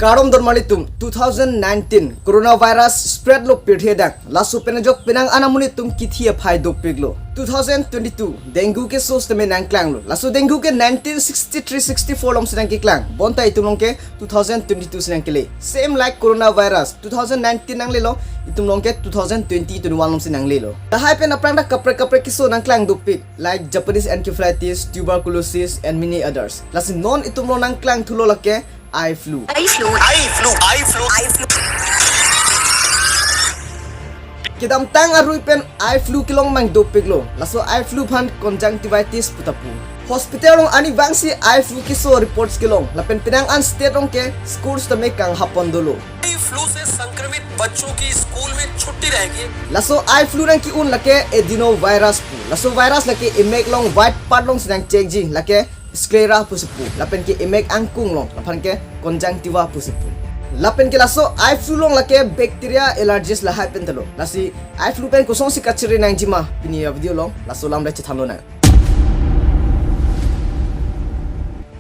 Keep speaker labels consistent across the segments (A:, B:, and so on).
A: Karom dormalitum 2019 coronavirus spread lo pirthe dak laso penajok penang anamunitum kethi phai dopik lo 2022 dengue ke sos teme nang klang lo laso dengue ke 1963-64 lom sedang ke klang bonta itum long ke 2022 sedang ke le same like coronavirus 2019 nang le lo itum long ke 2020 21 lom sedang le lo dahai pen aprang dak kapre kiso nang klang dopik like Japanese encephalitis, tuberculosis and many others laso non itum lo nang klang thulo lake I flu. Kidam tang arui pen I flu kilong mang dopik lo. Laso I flu phan conjunctivitis putapu. Hospital long ani bangsi I flu kiso reports kilong. Lapen pinang an state long ke schools tame kang hapon dolo.
B: I flu से संक्रमित बच्चों की स्कूल में छुट्टी रहेगी.
A: Laso I flu rang ki un lake adenovirus pu. Laso virus lake Emek long white part long sedang cek ji lake sclera pusipu lapen ke Emek angkung long lapan ke conjunctiva pusipu lapen ke laso I flu long lake bacteria allergies lahai pen telo lasi I flu pen kusong si kachere nang jima pini video long laso lam da chithamlo na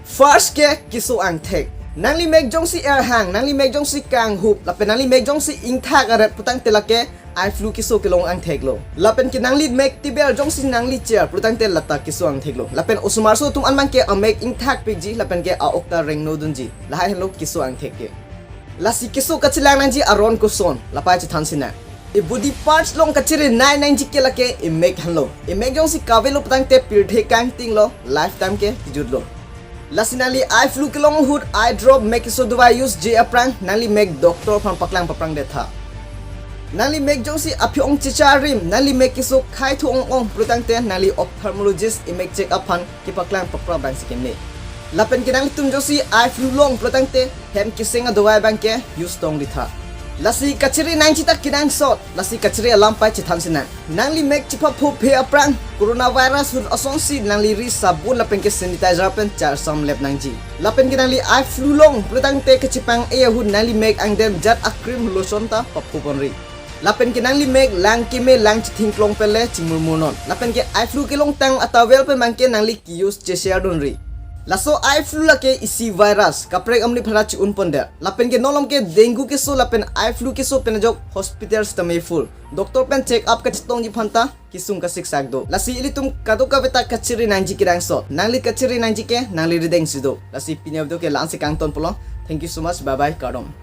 A: first ke kiso ang thek nangli meg jong si air hang nangli meg jong si kang hup lapen nangli meg jong si ingthak arat putang telake I flu kiso kilong ang theklo lapen ki nangli mek tibel jong si nangli chair prutang tel lata kiso ang theklo lapen usumar so tum anman ke amek ingthak pigji lapen ke a okta reng no dunji lahai hello kiso ang thekke lasi kiso kachilang nangji aron kuson lapai chi thansina e body parts long kachere nai nangji ke lake Emek hanlo Emek jong si kave lo prutang te pirthe kangting lo lifetime ke kejut lo lasinali I flu kilong hood I drop make so do I use j aprang nangli make doctor phan paklang paprang de tha nangli mek jong si apyong chicharim nangli mek kiso khai thu ong prutang te nangli ophthalmologist Emek check up phan ki paklang papra bang sikene lapen ki nangli tum jong si I flu long prutang te hem kisenga dawai bang ke use tong litha lasi kachere nang chita kenangsot lasi kachere alam pai chithan sina nangli mek chipa phu phe aprang coronavirus hud asong si nangli ri sabun lapen ke sanitizer pen char sam lep nangji lapen ki nangli I flu long prutang te ke chipang e hud nangli mek angdem jat akrim lotion ta papu ponri lapen ke nangli mek lang ke me lang chithing klong pele chingmur munon lapen ke I flu ke long tang atavel pe mangke nangli kius cheshare donri laso I flu lake isi virus kaprek amni phara chi un ponder lapen ke nolom ke dengue ke so lapen I flu ke so penajok hospitals tame full doctor pen check up ka chitong ji phanta kisung ka siksak do lasi ilitum kadokave ta kachere nangji kenangsot nangli kachere nangji ke nangli rideng sido lasi pinyab do ke lansi kangton polo thank you so much bye bye karom